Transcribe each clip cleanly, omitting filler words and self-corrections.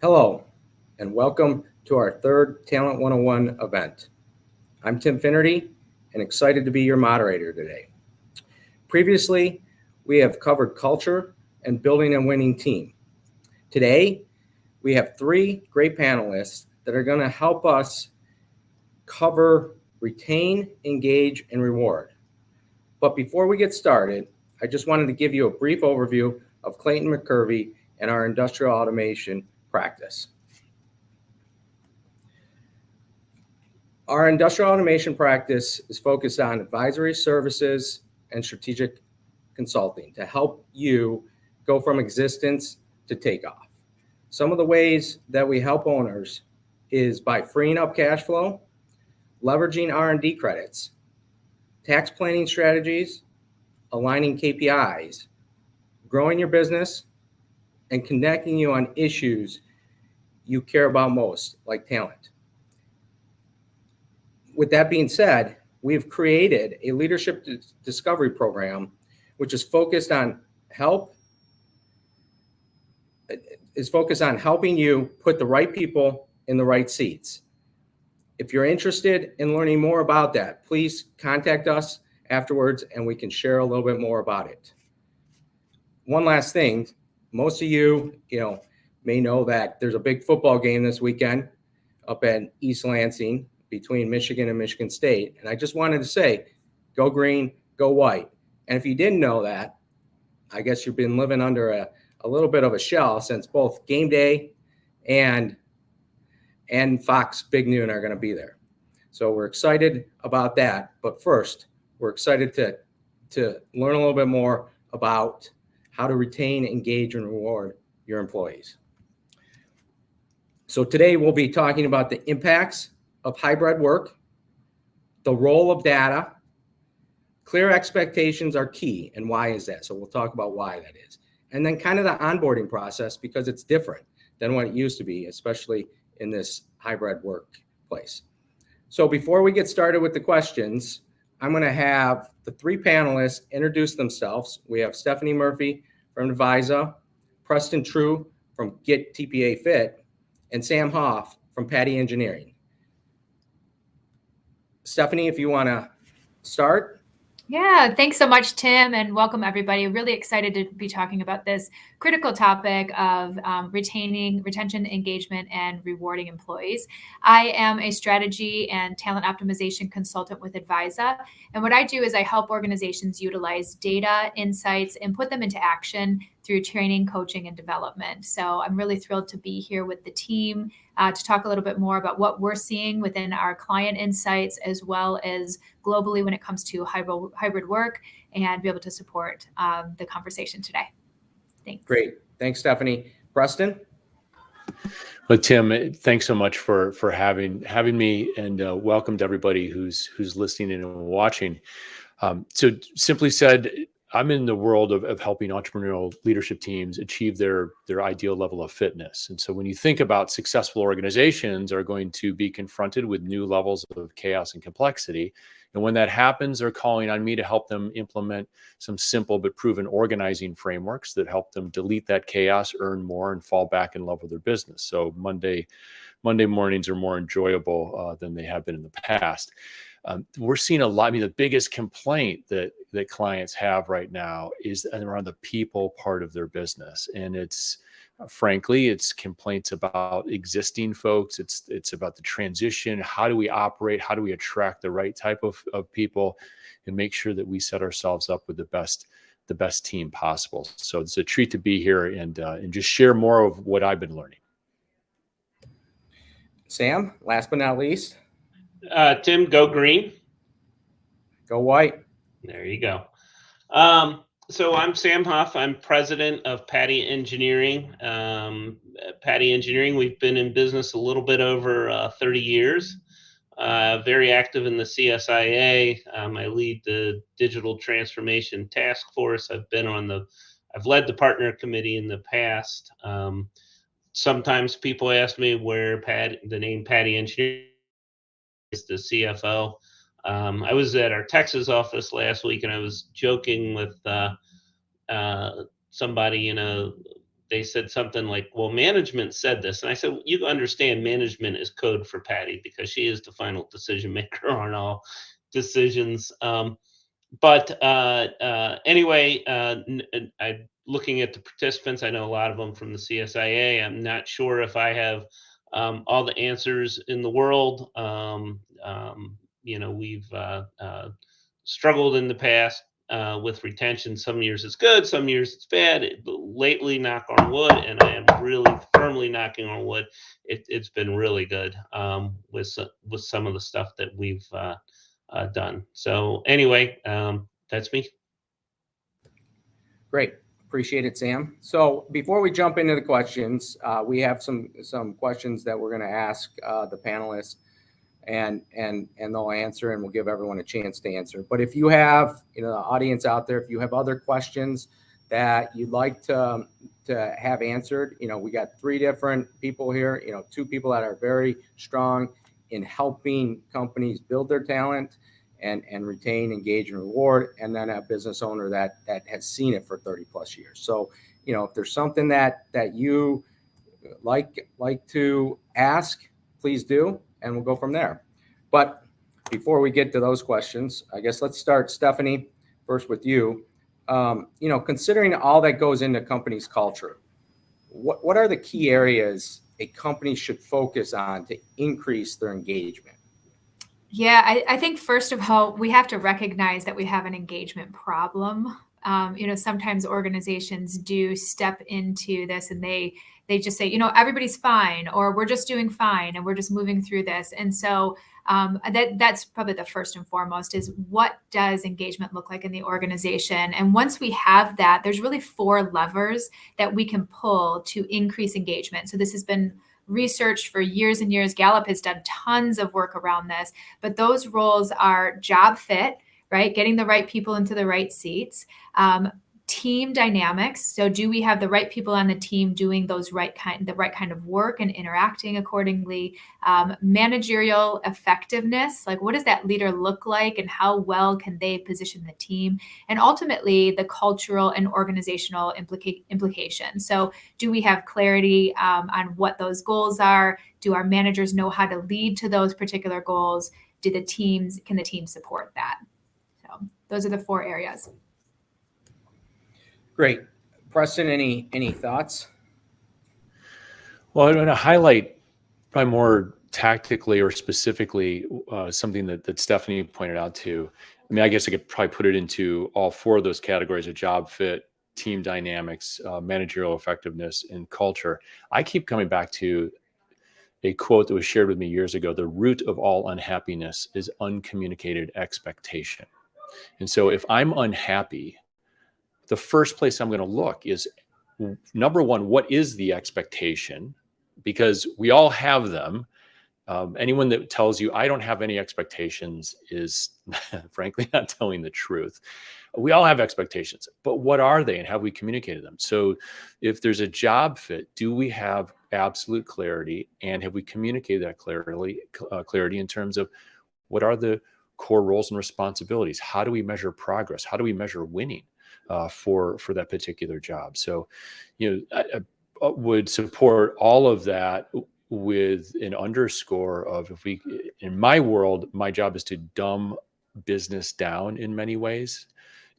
Hello, and welcome to our third Talent 101 event. I'm Tim Finnerty, and excited to be your moderator today. Previously, we have covered culture and building a winning team. Today, we have three great panelists that are going to help us cover retain, engage, and reward. But before we get started, I just wanted to give you a brief overview of Clayton McCurvey and our industrial automation practice. Our industrial automation practice is focused on advisory services and strategic consulting to help you go from existence to takeoff. Some of the ways that we help owners is by freeing up cash flow, leveraging R&D credits, tax planning strategies, aligning KPIs, growing your business, and connecting you on issues you care about most, like talent. With that being said, we've created a leadership discovery program, which is focused on helping you put the right people in the right seats. If you're interested in learning more about that, please contact us afterwards and we can share a little bit more about it. One last thing, most of you, may know that there's a big football game this weekend up at East Lansing between Michigan and Michigan State. And I just wanted to say, go green, go white. And if you didn't know that, I guess you've been living under a little bit of a shell since both game day and Fox Big Noon are going to be there. So we're excited about that. But first, we're excited to learn a little bit more about how to retain, engage, and reward your employees. So today we'll be talking about the impacts of hybrid work, the role of data, clear expectations are key, and why is that? So we'll talk about why that is. And then kind of the onboarding process, because it's different than what it used to be, especially in this hybrid workplace. So before we get started with the questions, I'm going to have the three panelists introduce themselves. We have Stephanie Murphy from Advisa, Preston True from Get TPA Fit, and Sam Hoff from Patty Engineering. Stephanie, if you want to start. Yeah, thanks so much, Tim, and welcome everybody. Really excited to be talking about this critical topic of retention, engagement, and rewarding employees. I am a strategy and talent optimization consultant with Advisa, and what I do is I help organizations utilize data, insights, and put them into action through training, coaching, and development. So I'm really thrilled to be here with the team to talk a little bit more about what we're seeing within our client insights, as well as globally when it comes to hybrid work, and be able to support the conversation today. Thanks. Great. Thanks, Stephanie. Preston? Well, Tim, thanks so much for having me, and welcome to everybody who's listening and watching. So simply said, I'm in the world of helping entrepreneurial leadership teams achieve their ideal level of fitness. And so when you think about successful organizations are going to be confronted with new levels of chaos and complexity. And when that happens, they're calling on me to help them implement some simple but proven organizing frameworks that help them delete that chaos, earn more, and fall back in love with their business. So Monday mornings are more enjoyable than they have been in the past. We're seeing a lot. I mean, the biggest complaint that clients have right now is around the people part of their business, and it's frankly, it's complaints about existing folks. It's about the transition. How do we operate? How do we attract the right type of people, and make sure that we set ourselves up with the best team possible? So it's a treat to be here and just share more of what I've been learning. Sam, last but not least. Tim, go green. Go white. There you go. So I'm Sam Hoff. I'm president of Patty Engineering. Patty Engineering, we've been in business a little bit over 30 years. Very active in the CSIA. I lead the digital transformation task force. I've led the partner committee in the past. Sometimes people ask me where the name Patty Engineering is, the CFO. I was at our Texas office last week, and I was joking with somebody in a they said something like, well, management said this. And I said, you understand management is code for Patty because she is the final decision maker on all decisions. Anyway, I'm looking at the participants. I know a lot of them from the CSIA. I'm not sure if I have all the answers in the world. We've struggled in the past with retention. Some years it's good, some years it's bad. But lately, knock on wood, and I am really firmly knocking on wood, it's been really good with some of the stuff that we've done. So anyway, that's me. Great. Appreciate it, Sam. So before we jump into the questions, we have some questions that we're going to ask the panelists, and they'll answer, and we'll give everyone a chance to answer. But if you have, the audience out there, if you have other questions that you'd like to have answered, we got 3 different people here, 2 people that are very strong in helping companies build their talent and retain, engage, and reward, and then a business owner that has seen it for 30 plus years. So, if there's something that you like to ask, please do, and we'll go from there. But before we get to those questions, I guess let's start, Stephanie, first with you. Considering all that goes into company's culture, what are the key areas a company should focus on to increase their engagement? Yeah, I think first of all, we have to recognize that we have an engagement problem. Sometimes organizations do step into this and they just say, everybody's fine, or we're just doing fine and we're just moving through this. And so that's probably the first and foremost is, what does engagement look like in the organization? And once we have that, there's really 4 levers that we can pull to increase engagement. So this has been researched for years and years. Gallup has done tons of work around this, but those roles are job fit, right? Getting the right people into the right seats, team dynamics. So do we have the right people on the team doing the right kind of work and interacting accordingly? Managerial effectiveness, like what does that leader look like and how well can they position the team? And ultimately the cultural and organizational implications. So do we have clarity on what those goals are? Do our managers know how to lead to those particular goals? Can the team support that? So those are the 4 areas. Great. Preston, any thoughts? Well, I'm going to highlight probably more tactically or specifically something that Stephanie pointed out too. I mean, I guess I could probably put it into all 4 of those categories of job fit, team dynamics, managerial effectiveness, and culture. I keep coming back to a quote that was shared with me years ago: the root of all unhappiness is uncommunicated expectation. And so if I'm unhappy, the first place I'm going to look is, number one, what is the expectation? Because we all have them. Anyone that tells you I don't have any expectations is frankly not telling the truth. We all have expectations, but what are they and have we communicated them? So if there's a job fit, do we have absolute clarity, and have we communicated that clarity in terms of what are the core roles and responsibilities? How do we measure progress? How do we measure winning for that particular job? So, I would support all of that with an underscore of, in my world, my job is to dumb business down in many ways,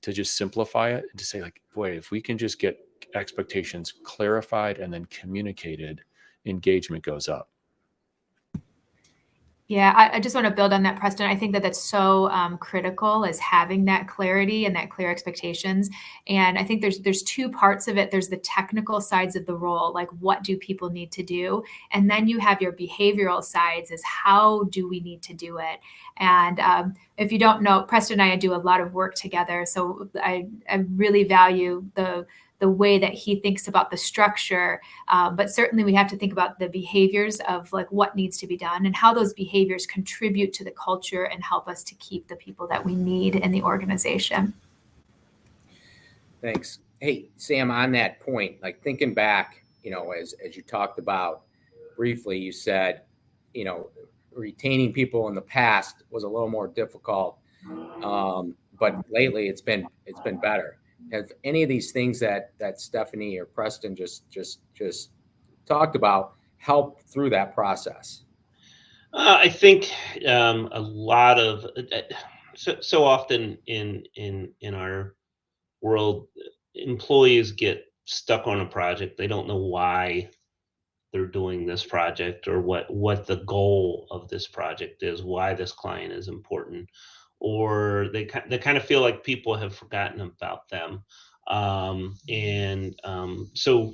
to just simplify it and to say, like, boy, if we can just get expectations clarified and then communicated, engagement goes up. Yeah, I just want to build on that, Preston. I think that that's so critical, is having that clarity and that clear expectations. And I think there's 2 parts of it. There's the technical sides of the role, like what do people need to do? And then you have your behavioral sides, is how do we need to do it? And if you don't know, Preston and I do a lot of work together. So I really value the way that he thinks about the structure. But certainly we have to think about the behaviors of like what needs to be done and how those behaviors contribute to the culture and help us to keep the people that we need in the organization. Thanks. Hey, Sam, on that point, like thinking back, as you talked about briefly, you said, retaining people in the past was a little more difficult. But lately it's been better. Have any of these things that Stephanie or Preston just talked about help through that process? I think a lot of so often in our world, employees get stuck on a project. They don't know why they're doing this project, or what the goal of this project is, why this client is important, or they kind of feel like people have forgotten about them. So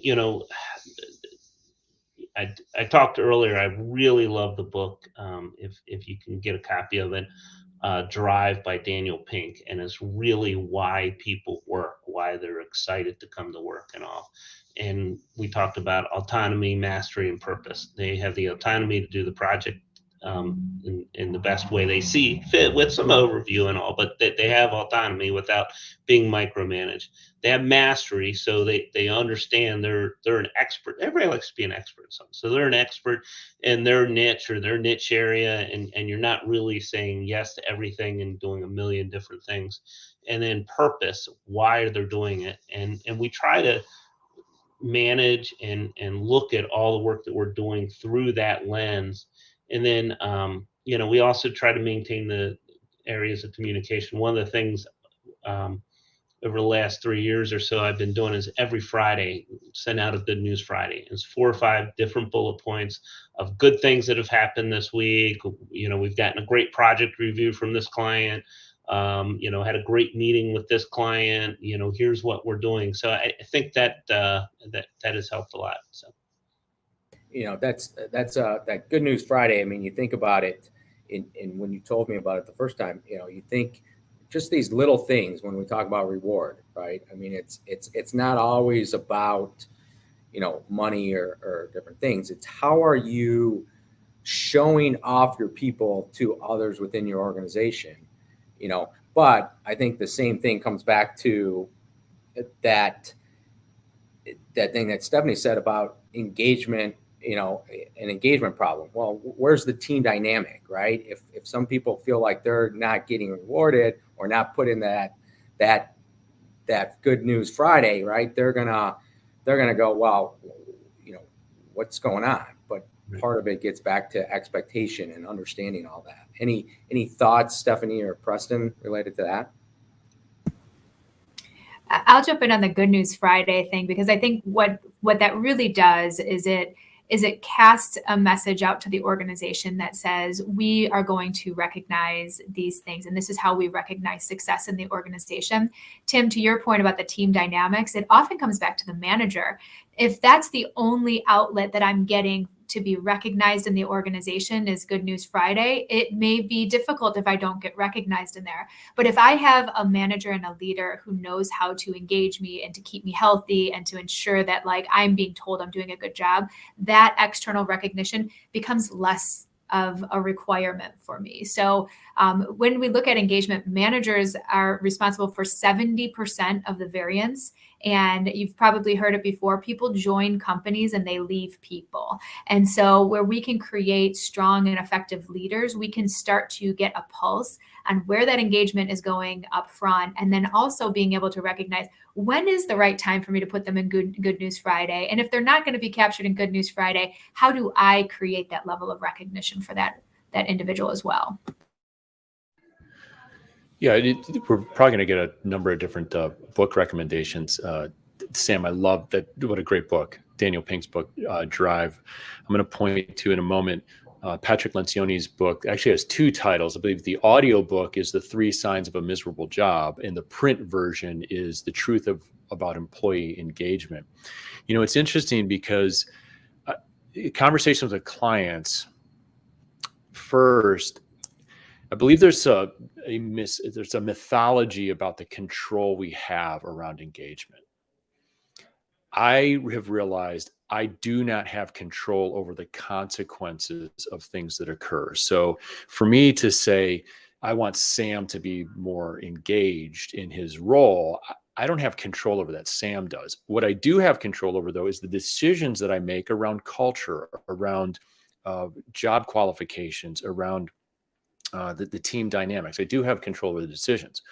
I talked earlier. I really love the book. If you can get a copy of it, Drive by Daniel Pink, and it's really why people work, why they're excited to come to work and all. And we talked about autonomy, mastery, and purpose. They have the autonomy to do the project in the best way they see fit, with some overview and all, but they have autonomy without being micromanaged. They have mastery, so they understand they're an expert. Everybody likes to be an expert in something, so they're an expert in their niche or their niche area, and you're not really saying yes to everything and doing a million different things. And then purpose, why they're doing it, and we try to manage and look at all the work that we're doing through that lens. And then we also try to maintain the areas of communication. One of the things over the last 3 years or so I've been doing is every Friday send out a Good News Friday. It's 4 or 5 different bullet points of good things that have happened this week. We've gotten a great project review from this client. Had a great meeting with this client. Here's what we're doing. So I think that has helped a lot. So that's that Good News Friday. I mean, you think about it, and when you told me about it the first time, you think just these little things when we talk about reward, right? I mean, it's not always about money or different things. It's how are you showing off your people to others within your organization, But I think the same thing comes back to that thing that Stephanie said about engagement, an engagement problem. Well, where's the team dynamic, right? If some people feel like they're not getting rewarded or not put in that Good News Friday, right? They're gonna go, well, what's going on? But part of it gets back to expectation and understanding all that. Any thoughts, Stephanie or Preston, related to that? I'll jump in on the Good News Friday thing, because I think what that really does is it casts a message out to the organization that says, we are going to recognize these things, and this is how we recognize success in the organization. Tim, to your point about the team dynamics, it often comes back to the manager. If that's the only outlet that I'm getting to be recognized in the organization is Good News Friday, it may be difficult if I don't get recognized in there. But if I have a manager and a leader who knows how to engage me and to keep me healthy and to ensure that I'm being told I'm doing a good job, that external recognition becomes less of a requirement for me. So when we look at engagement, managers are responsible for 70% of the variance. And you've probably heard it before, people join companies and they leave people. And so where we can create strong and effective leaders, we can start to get a pulse on where that engagement is going up front. And then also being able to recognize when is the right time for me to put them in Good News Friday. And if they're not going to be captured in Good News Friday, how do I create that level of recognition for that individual as well? Yeah, we're probably going to get a number of different book recommendations. Sam, I love that. What a great book. Daniel Pink's book, Drive. I'm going to point to in a moment Patrick Lencioni's book. Actually has 2 titles. I believe the audio book is The 3 Signs of a Miserable Job, and the print version is The Truth about Employee Engagement. It's interesting because conversations with clients, first, I believe there's a mythology about the control we have around engagement. I have realized I do not have control over the consequences of things that occur. So for me to say, I want Sam to be more engaged in his role, I don't have control over that. Sam does. What I do have control over, though, is the decisions that I make around culture, around job qualifications, around the team dynamics. I do have control over the decisions.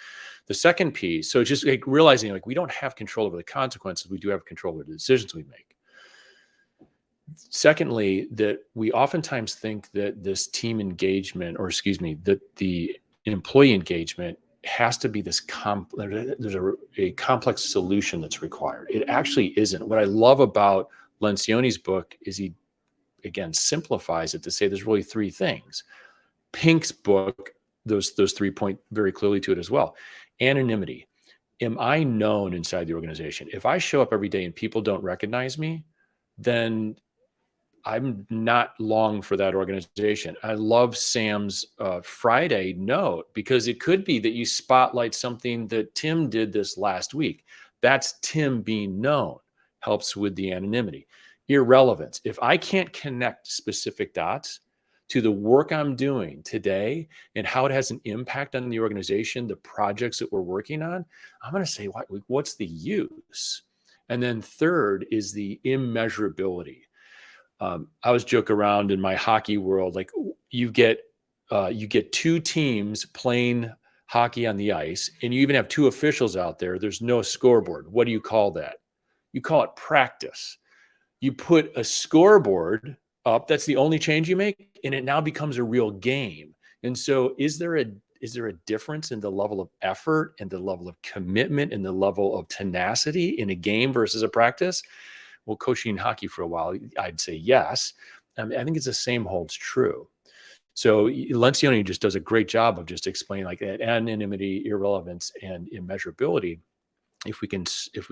The second piece, so just like realizing like we don't have control over the consequences, we do have control over the decisions we make. Secondly, that we oftentimes think that this team engagement, or excuse me, that the employee engagement has to be this there's a complex solution that's required. It actually isn't. What I love about Lencioni's book is he, again, simplifies it to say there's really three things. Pink's book, those 3 point very clearly to it as well. Anonymity. Am I known inside the organization? If I show up every day and people don't recognize me, then I'm not long for that organization. I love Sam's Friday note, because it could be that you spotlight something that Tim did this last week. That's Tim being known, helps with the anonymity. Irrelevance. If I can't connect specific dots to the work I'm doing today and how it has an impact on the organization, the projects that we're working on, I'm going to say, what's the use? And then third is the immeasurability. I always joke around in my hockey world, like you get two teams playing hockey on the ice, and you even have two officials out there. There's no scoreboard. What do you call that? You call it practice. You put a scoreboard up. That's the only change you make, and it now becomes a real game. And so, is there a difference in the level of effort and the level of commitment and the level of tenacity in a game versus a practice? Well, coaching hockey for a while, I'd say yes. I think it's the same holds true. So Lencioni just does a great job of just explaining like that anonymity, irrelevance, and immeasurability. If we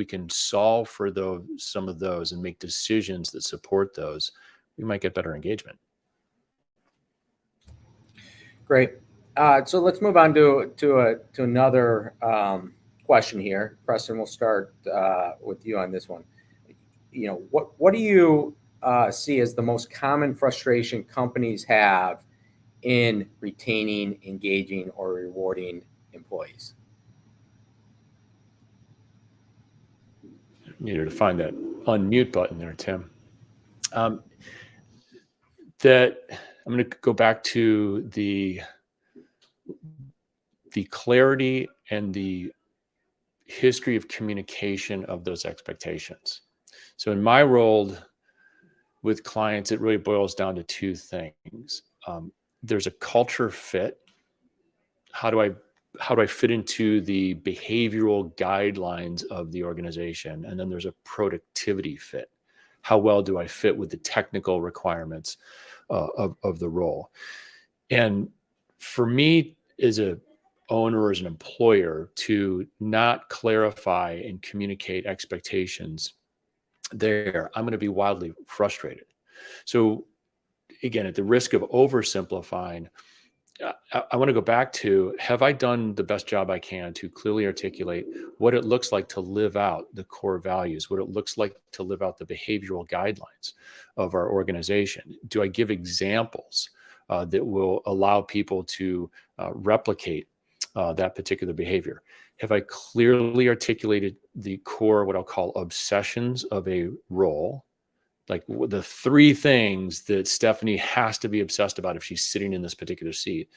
can solve for some of those and make decisions that support those, we might get better engagement. Great. So let's move on to another question here. Preston, we'll start with you on this one. What do you see as the most common frustration companies have in retaining, engaging, or rewarding employees? Needed to find that unmute button there, Tim. That I'm going to go back to the clarity and the history of communication of those expectations. So in my role with clients, it really boils down to two things. There's a culture fit. How do I fit into the behavioral guidelines of the organization? And then there's a productivity fit. How well do I fit with the technical requirements of the role? And for me, as a owner or as an employer, to not clarify and communicate expectations there, I'm going to be wildly frustrated. So again, at the risk of oversimplifying, I want to go back to, have I done the best job I can to clearly articulate what it looks like to live out the core values, what it looks like to live out the behavioral guidelines of our organization? Do I give examples that will allow people to replicate that particular behavior? Have I clearly articulated the core, what I'll call obsessions of a role? Like the three things that Stephanie has to be obsessed about if she's sitting in this particular seat.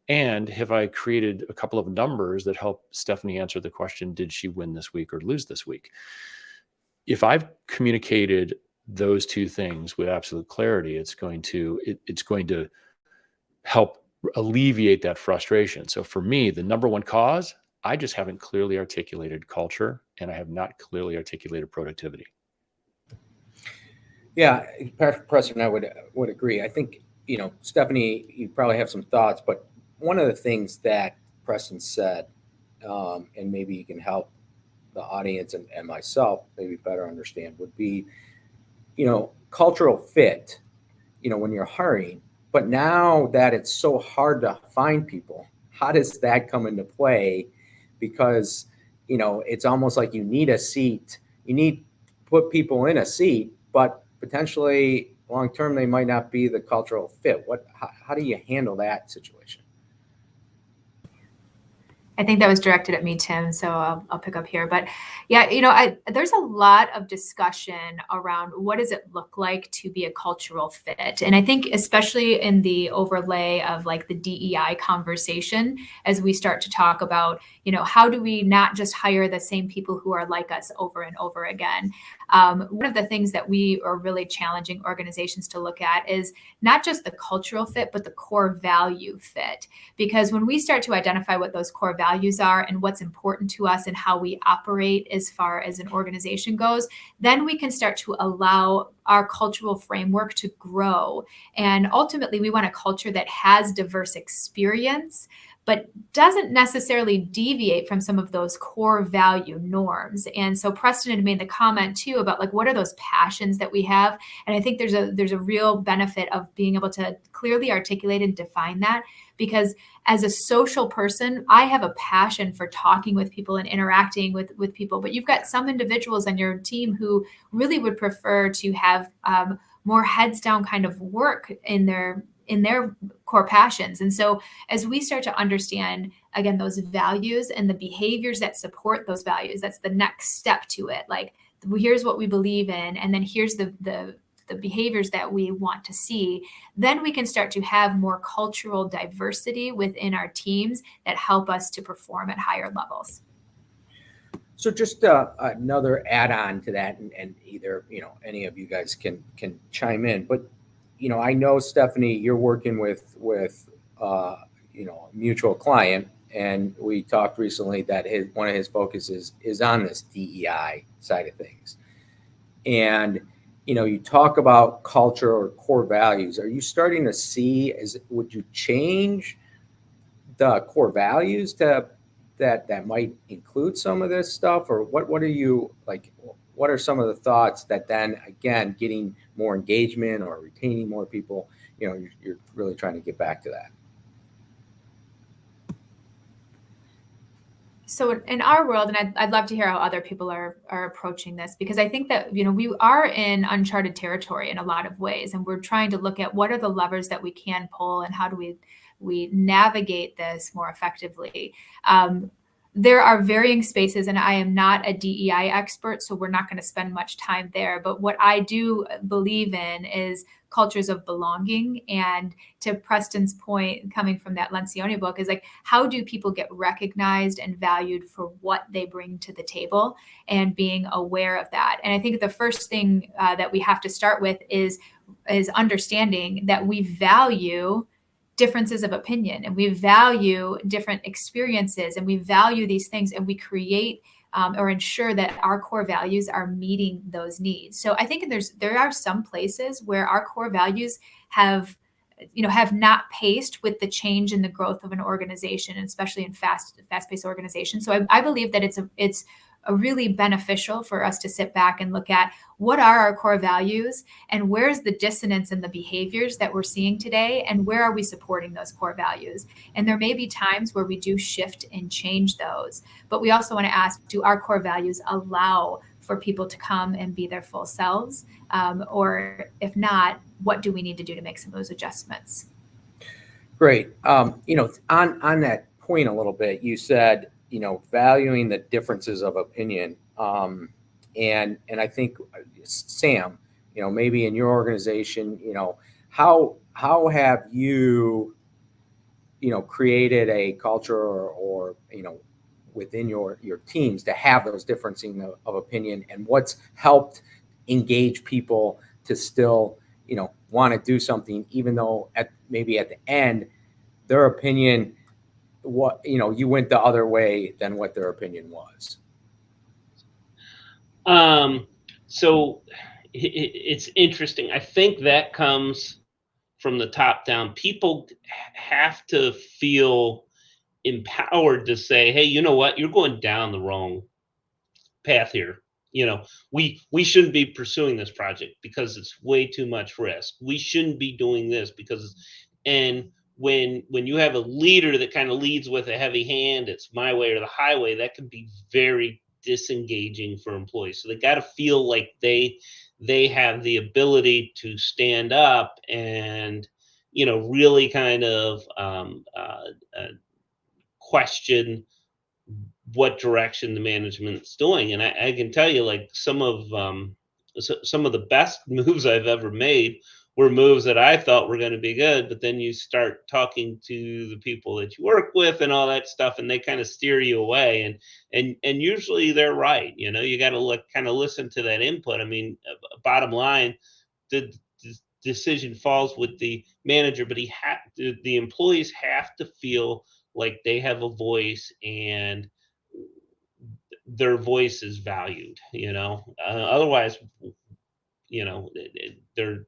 And have I created a couple of numbers that help Stephanie answer the question, did she win this week or lose this week? If I've communicated those two things with absolute clarity, it's going to help alleviate that frustration. So for me, the number one cause, I just haven't clearly articulated culture, and I have not clearly articulated productivity. Yeah, Preston, I would agree. I think, Stephanie, you probably have some thoughts, but one of the things that Preston said, and maybe you can help the audience and myself maybe better understand, would be, cultural fit, when you're hiring. But now that it's so hard to find people, how does that come into play? Because, it's almost like you need a seat. You need to put people in a seat, but potentially long-term, they might not be the cultural fit. How do you handle that situation? I think that was directed at me, Tim, so I'll pick up here. But yeah, there's a lot of discussion around what does it look like to be a cultural fit. And I think especially in the overlay of like the DEI conversation, as we start to talk about, how do we not just hire the same people who are like us over and over again? One of the things that we are really challenging organizations to look at is not just the cultural fit, but the core value fit. Because when we start to identify what those core values are and what's important to us and how we operate as far as an organization goes, then we can start to allow our cultural framework to grow. And ultimately, we want a culture that has diverse experience, but doesn't necessarily deviate from some of those core value norms. And so Preston had made the comment too about like, what are those passions that we have? And I think there's a real benefit of being able to clearly articulate and define that, because as a social person, I have a passion for talking with people and interacting with people, but you've got some individuals on your team who really would prefer to have more heads down kind of work in their core passions. And so as we start to understand, again, those values and the behaviors that support those values, that's the next step to it. Like, here's what we believe in, and then here's the behaviors that we want to see. Then we can start to have more cultural diversity within our teams that help us to perform at higher levels. So just another add-on to that, and either, any of you guys can chime in, but I know, Stephanie, you're working with a mutual client, and we talked recently that one of his focuses is on this DEI side of things. And, you talk about culture or core values. Are you starting to see, would you change the core values that might include some of this stuff? Or what are you like? What are some of the thoughts that then, again, getting more engagement or retaining more people, you're really trying to get back to that? So in our world, and I'd love to hear how other people are approaching this, because I think that, we are in uncharted territory in a lot of ways, and we're trying to look at what are the levers that we can pull and how do we navigate this more effectively. There are varying spaces, and I am not a DEI expert, so we're not going to spend much time there. But what I do believe in is cultures of belonging. And to Preston's point, coming from that Lencioni book, is like, how do people get recognized and valued for what they bring to the table, and being aware of that. And I think the first thing that we have to start with is understanding that we value differences of opinion, and we value different experiences, and we value these things, and we create or ensure that our core values are meeting those needs. So I think there are some places where our core values have not paced with the change and the growth of an organization, especially in fast-paced organizations. So I believe that it's a really beneficial for us to sit back and look at what are our core values, and where's the dissonance in the behaviors that we're seeing today, and where are we supporting those core values. And there may be times where we do shift and change those, but we also want to ask, do our core values allow for people to come and be their full selves? Or if not, what do we need to do to make some of those adjustments? Great. On that point a little bit, you said, valuing the differences of opinion. And I think, Sam, maybe in your organization, how have you, created a culture or within your teams to have those differences of opinion, and what's helped engage people to still, want to do something, even though maybe at the end, their opinion, you went the other way than what their opinion was. So it's interesting. I think that comes from the top down. People have to feel empowered to say, hey, you know what? You're going down the wrong path here. We shouldn't be pursuing this project because it's way too much risk. We shouldn't be doing this and when you have a leader that kind of leads with a heavy hand, it's my way or the highway, that can be very disengaging for employees. So they got to feel like they have the ability to stand up and, really kind of question what direction the management's doing. And I can tell you, like, some of the best moves I've ever made were moves that I thought were going to be good, but then you start talking to the people that you work with and all that stuff, and they kind of steer you away. And usually they're right. You got to kind of listen to that input. I mean, bottom line, the decision falls with the manager, but the employees have to feel like they have a voice and their voice is valued. Otherwise, they're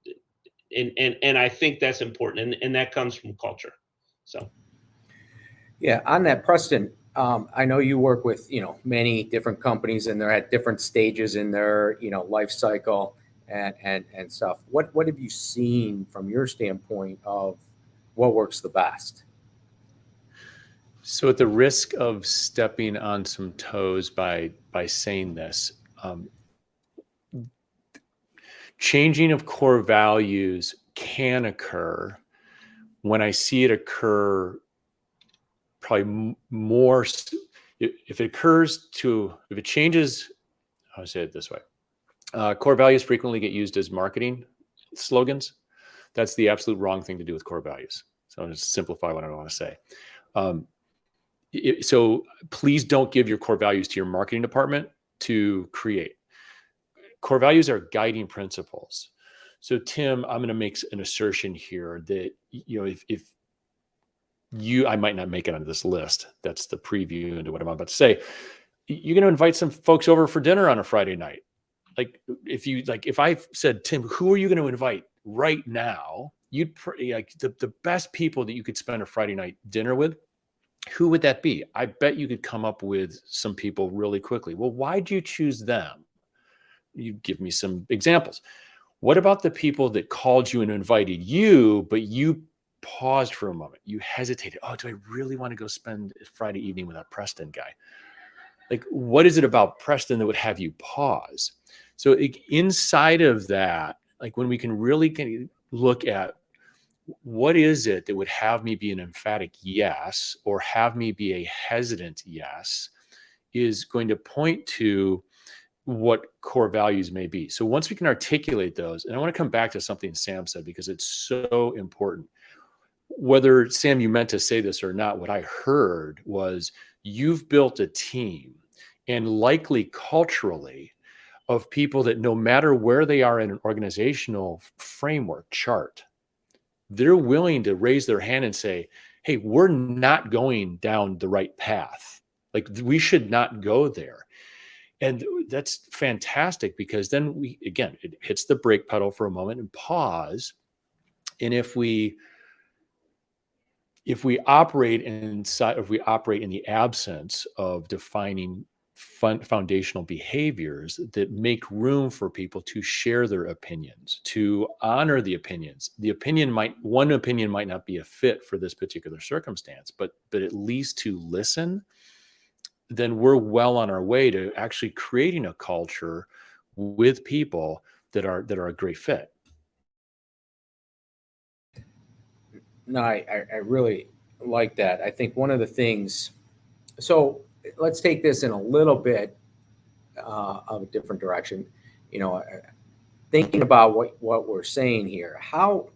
and I think that's important, and that comes from culture. So Yeah, on that, Preston, I know you work with many different companies, and they're at different stages in their life cycle and stuff. What have you seen from your standpoint of what works the best? So, at the risk of stepping on some toes by saying this, changing of core values can occur. When I see it occur, probably more, if it changes, I'll say it this way. Core values frequently get used as marketing slogans. That's the absolute wrong thing to do with core values. So I'll just simplify what I want to say. So please don't give your core values to your marketing department to create. Core values are guiding principles. So Tim, I'm going to make an assertion here that, if I might not make it on this list. That's the preview into what I'm about to say. You're going to invite some folks over for dinner on a Friday night. If I said, Tim, who are you going to invite right now? You'd the best people that you could spend a Friday night dinner with. Who would that be? I bet you could come up with some people really quickly. Well, why'd you choose them? You give me some examples. What about the people that called you and invited you, but you paused for a moment? You hesitated. Oh, do I really want to go spend a Friday evening with that Preston guy? Like, what is it about Preston that would have you pause? So inside of that, like when we can really look at what is it that would have me be an emphatic yes or have me be a hesitant yes is going to point to what core values may be. So once we can articulate those, and I want to come back to something Sam said because it's so important. Whether, Sam, you meant to say this or not, what I heard was you've built a team, and likely culturally, of people that no matter where they are in an organizational framework chart, they're willing to raise their hand and say, hey, we're not going down the right path. Like, we should not go there. And that's fantastic because then it hits the brake pedal for a moment and pause. And if we operate in the absence of defining foundational behaviors that make room for people to share their opinions, to honor the opinions. One opinion might not be a fit for this particular circumstance, but at least to listen, then we're well on our way to actually creating a culture with people that are a great fit. No, I really like that. I think one of the things, so let's take this in a little bit of a different direction. Thinking about what we're saying here, how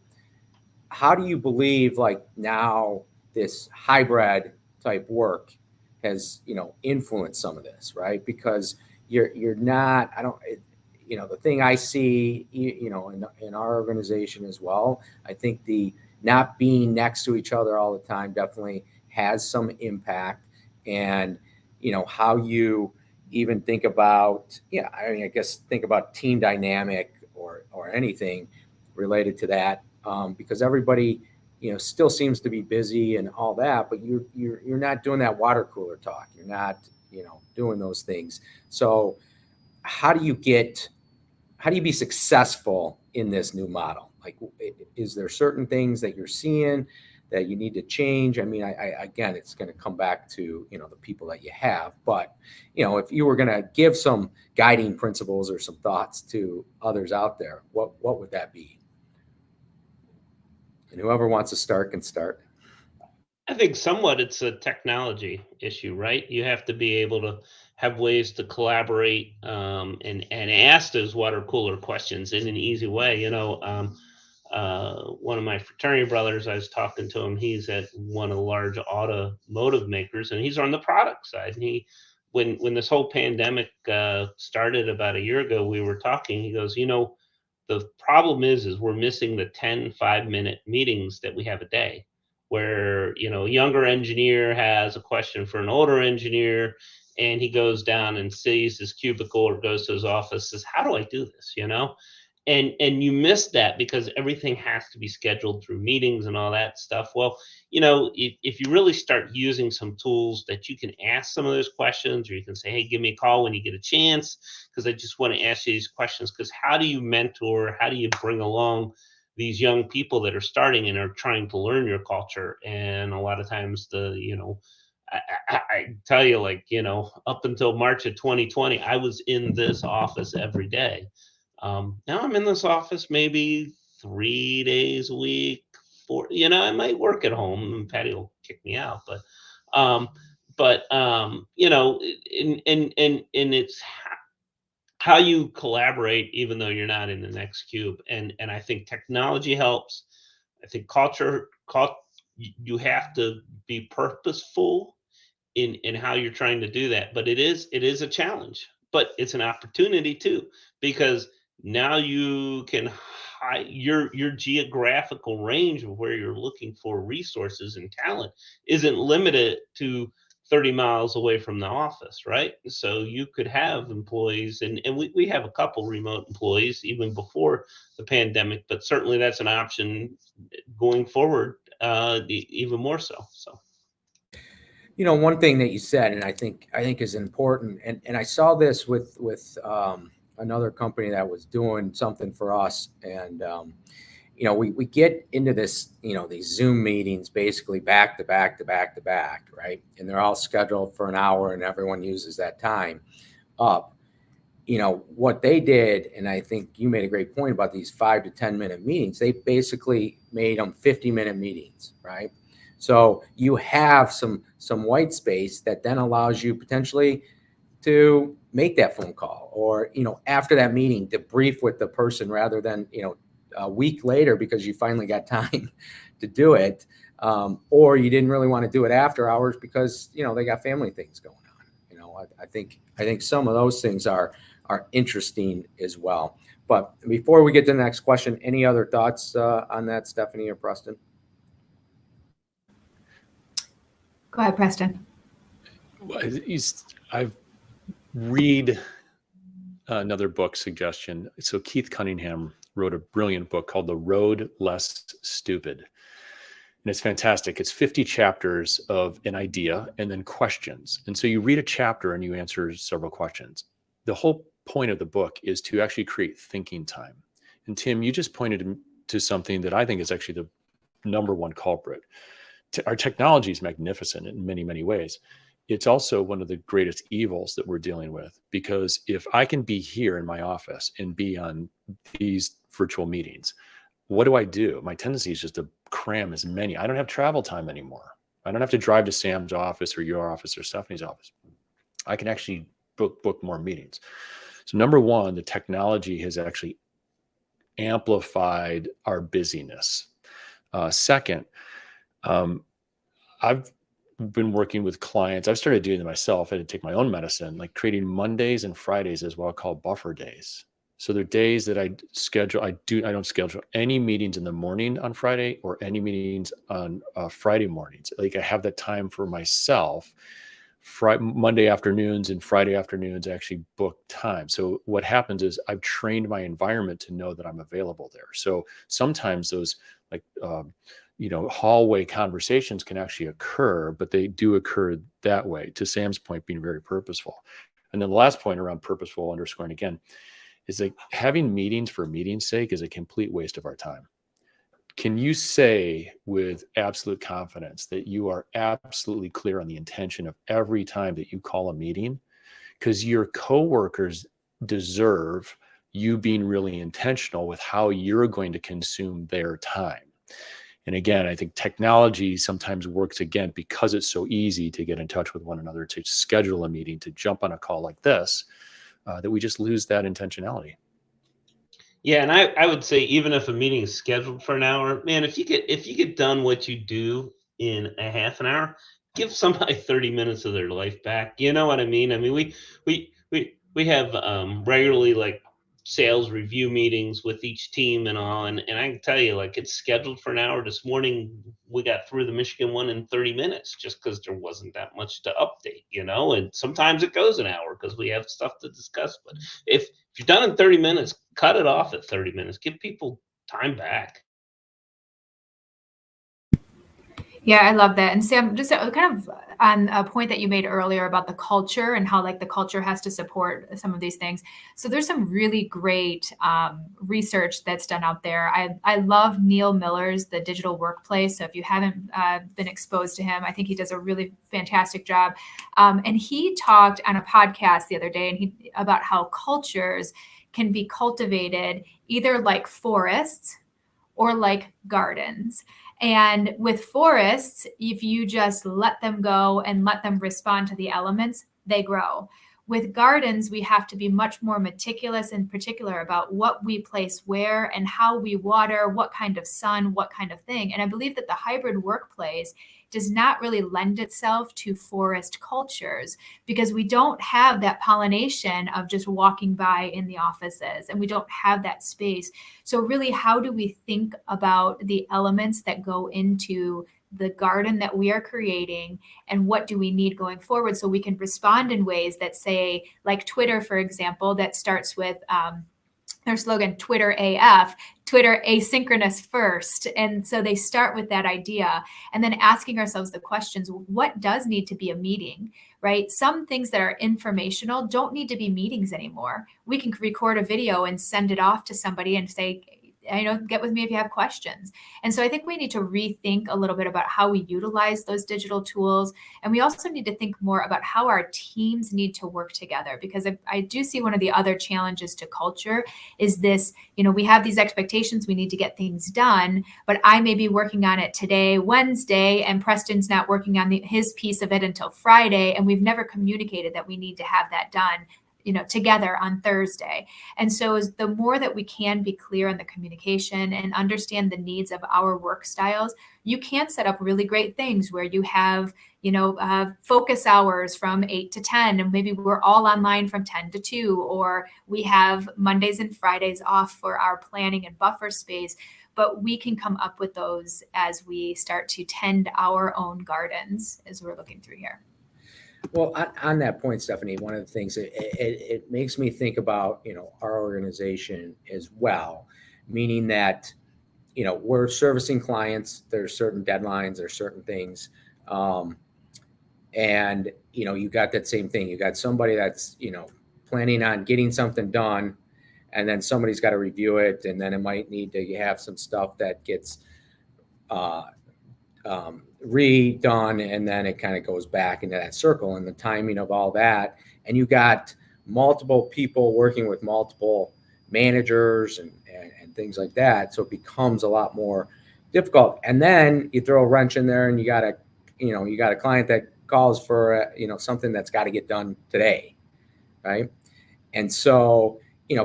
do you believe like now this hybrid type work has influenced some of this, right? Because you're not, the thing I see in our organization as well, I think the not being next to each other all the time definitely has some impact. And how you even think about think about team dynamic or anything related to that, because everybody still seems to be busy and all that, but you're not doing that water cooler talk. You're not doing those things. So how do you be successful in this new model? Like, is there certain things that you're seeing that you need to change? I mean, again, it's going to come back to, the people that you have, but, if you were going to give some guiding principles or some thoughts to others out there, what would that be? And whoever wants to start can start. I think somewhat it's a technology issue, right? You have to be able to have ways to collaborate, and ask those water cooler questions in an easy way. One of my fraternity brothers, I was talking to him. He's at one of the large automotive makers, and he's on the product side. And when this whole pandemic started about a year ago, we were talking. He goes, the problem is we're missing the 10 5-minute meetings that we have a day, where a younger engineer has a question for an older engineer, and he goes down and sees his cubicle or goes to his office, says, how do I do this, and you miss that because everything has to be scheduled through meetings and all that stuff. Well, if you really start using some tools that you can ask some of those questions, or you can say, hey, give me a call when you get a chance, because I just want to ask you these questions. Because how do you mentor, how do you bring along these young people that are starting and are trying to learn your culture? And a lot of times I tell you, up until March of 2020, I was in this office every day. Now I'm in this office maybe 3 days a week. I might work at home, and Patty will kick me out, um, and it's how you collaborate, even though you're not in the next cube. And I think technology helps. I think you have to be purposeful in how you're trying to do that. But it is a challenge, but it's an opportunity too, because now you can your geographical range of where you're looking for resources and talent isn't limited to 30 miles away from the office, right? So you could have employees, and we have a couple remote employees even before the pandemic, but certainly that's an option going forward, even more so. So. One thing that you said, and I think is important, and I saw this with another company that was doing something for us, and we get into this, these Zoom meetings basically back to back to back to back, right? And they're all scheduled for an hour, and everyone uses that time up. What they did, and I think you made a great point about these 5 to 10 minute meetings. They basically made them 50-minute meetings, right? So you have some white space that then allows you potentially to make that phone call, or after that meeting, debrief with the person rather than a week later because you finally got time to do it, or you didn't really want to do it after hours because they got family things going on. I think some of those things are interesting as well. But before we get to the next question, any other thoughts on that, Stephanie or Preston? Go ahead, Preston. I've read another book suggestion. So Keith Cunningham wrote a brilliant book called The Road Less Stupid. And it's fantastic. It's 50 chapters of an idea and then questions. And so you read a chapter and you answer several questions. The whole point of the book is to actually create thinking time. And Tim, you just pointed to something that I think is actually the number one culprit. Our technology is magnificent in many, many ways. It's also one of the greatest evils that we're dealing with, because if I can be here in my office and be on these virtual meetings, what do? My tendency is just to cram as many. I don't have travel time anymore. I don't have to drive to Sam's office or your office or Stephanie's office. I can actually book more meetings. So number one, the technology has actually amplified our busyness. Second, I've been working with clients. I've started doing it myself. I had to take my own medicine, like creating Mondays and Fridays as what I call buffer days. So they're days that I schedule. I don't schedule any meetings in the morning on Friday or any meetings on Friday mornings. Like I have that time for myself. Monday afternoons and Friday afternoons, I actually book time. So what happens is I've trained my environment to know that I'm available there. So sometimes those hallway conversations can actually occur, but they do occur that way, to Sam's point, being very purposeful. And then the last point around purposeful, underscoring again, is like having meetings for meeting's sake is a complete waste of our time. Can you say with absolute confidence that you are absolutely clear on the intention of every time that you call a meeting? Because your coworkers deserve you being really intentional with how you're going to consume their time. And again, I think technology sometimes works again because it's so easy to get in touch with one another, to schedule a meeting, to jump on a call like this, that we just lose that intentionality. Yeah, and I would say even if a meeting is scheduled for an hour, man, if you get done what you do in a half an hour, give somebody 30 minutes of their life back. You know what I mean? I mean, we have regularly like sales review meetings with each team and all, and I can tell you, like, it's scheduled for an hour. This morning we got through the Michigan one in 30 minutes just because there wasn't that much to update, you know. And sometimes it goes an hour because we have stuff to discuss. But if you're done in 30 minutes, cut it off at 30 minutes. Give people time back. Yeah, I love that. And Sam, just kind of on a point that you made earlier about the culture and how like the culture has to support some of these things. So there's some really great research that's done out there. I love Neil Miller's The Digital Workplace. So if you haven't been exposed to him, I think he does a really fantastic job. And he talked on a podcast the other day about how cultures can be cultivated either like forests or like gardens. And with forests, if you just let them go and let them respond to the elements, they grow. With gardens, we have to be much more meticulous and particular about what we place where and how we water, what kind of sun, what kind of thing. And I believe that the hybrid workplace does not really lend itself to forest cultures because we don't have that pollination of just walking by in the offices, and we don't have that space. So really, how do we think about the elements that go into the garden that we are creating, and what do we need going forward so we can respond in ways that say, like Twitter, for example, that starts with their slogan, Twitter AF, Twitter asynchronous first. And so they start with that idea and then asking ourselves the questions, what does need to be a meeting, right? Some things that are informational don't need to be meetings anymore. We can record a video and send it off to somebody and say, get with me if you have questions. And so I think we need to rethink a little bit about how we utilize those digital tools. And we also need to think more about how our teams need to work together, because I do see one of the other challenges to culture is this, we have these expectations, we need to get things done, but I may be working on it today, Wednesday, and Preston's not working on his piece of it until Friday. And we've never communicated that we need to have that done together on Thursday. And so the more that we can be clear on the communication and understand the needs of our work styles, you can set up really great things where you have, focus hours from 8 to 10, and maybe we're all online from 10 to 2, or we have Mondays and Fridays off for our planning and buffer space. But we can come up with those as we start to tend our own gardens as we're looking through here. Well, on that point, Stephanie, one of the things it makes me think about, our organization as well, meaning that, we're servicing clients. There's certain deadlines, there's certain things. And, you got that same thing. You got somebody that's, planning on getting something done, and then somebody's got to review it. And then it might need to have some stuff that gets, redone, and then it kind of goes back into that circle, and the timing of all that. And you got multiple people working with multiple managers and things like that. So it becomes a lot more difficult. And then you throw a wrench in there, and you got a client that calls for, something that's got to get done today. Right. And so,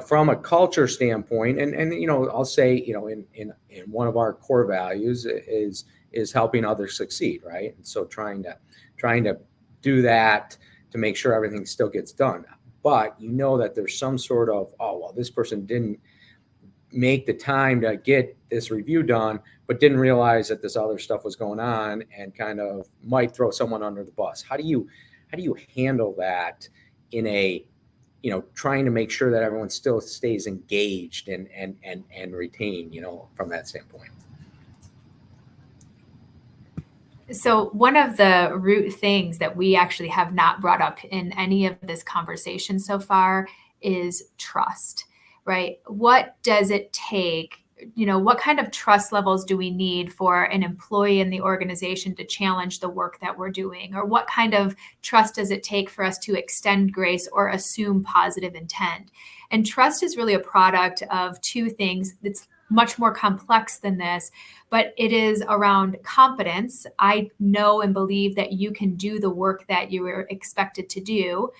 from a culture standpoint, and I'll say, in one of our core values is helping others succeed, right? And so trying to do that to make sure everything still gets done. But that there's some sort of, this person didn't make the time to get this review done, but didn't realize that this other stuff was going on, and kind of might throw someone under the bus. How do you handle that in a, trying to make sure that everyone still stays engaged and retained, from that standpoint? So one of the root things that we actually have not brought up in any of this conversation so far is trust, right? What does it take? What kind of trust levels do we need for an employee in the organization to challenge the work that we're doing? Or what kind of trust does it take for us to extend grace or assume positive intent? And trust is really a product of two things. It's much more complex than this, but it is around competence. I know and believe that you can do the work that you were expected to do,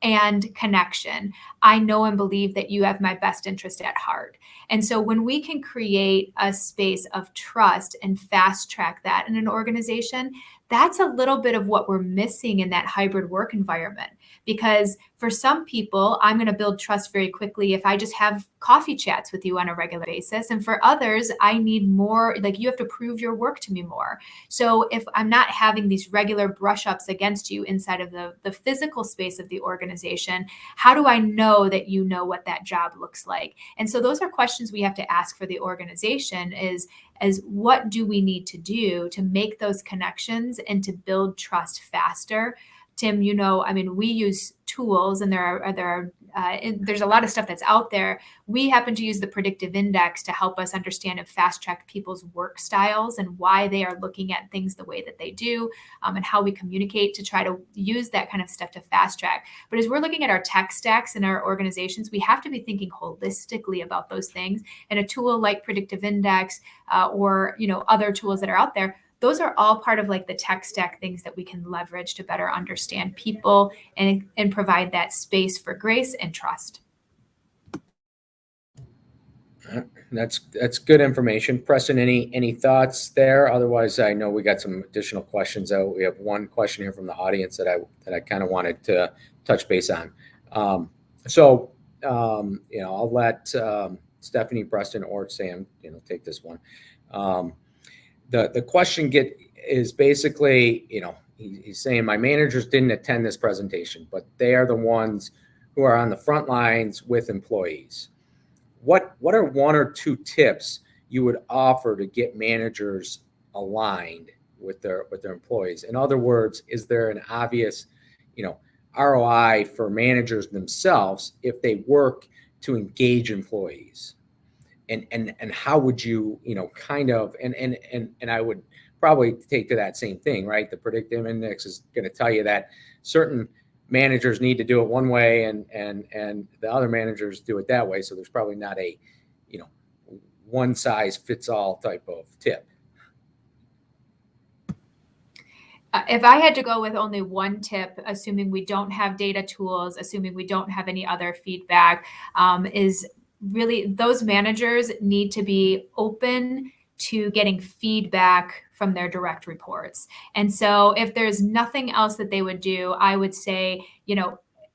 and connection. I know and believe that you have my best interest at heart. And so when we can create a space of trust and fast track that in an organization, that's a little bit of what we're missing in that hybrid work environment. Because for some people, I'm going to build trust very quickly if I just have coffee chats with you on a regular basis. And for others, I need more, like, you have to prove your work to me more. So if I'm not having these regular brush ups against you inside of the physical space of the organization, how do I know that you know what that job looks like? And so those are questions we have to ask for the organization is what do we need to do to make those connections and to build trust faster? Tim, we use tools, and there's a lot of stuff that's out there. We happen to use the predictive index to help us understand and fast track people's work styles and why they are looking at things the way that they do, and how we communicate to try to use that kind of stuff to fast track. But as we're looking at our tech stacks in our organizations, we have to be thinking holistically about those things. And a tool like predictive index or other tools that are out there, those are all part of like the tech stack things that we can leverage to better understand people and provide that space for grace and trust. That's good information. Preston, any thoughts there? Otherwise, I know we got some additional questions out. We have one question here from the audience that I kind of wanted to touch base on. I'll let Stephanie, Preston, or Sam, take this one. The question is basically, he's saying my managers didn't attend this presentation, but they are the ones who are on the front lines with employees. What are one or two tips you would offer to get managers aligned with their employees? In other words, is there an obvious, ROI for managers themselves if they work to engage employees? And how would you, and I would probably take to that same thing, right? The predictive index is going to tell you that certain managers need to do it one way and the other managers do it that way. So there's probably not a, one size fits all type of tip. If I had to go with only one tip, assuming we don't have data tools, assuming we don't have any other feedback, is really those managers need to be open to getting feedback from their direct reports. And so if there's nothing else that they would do, I would say,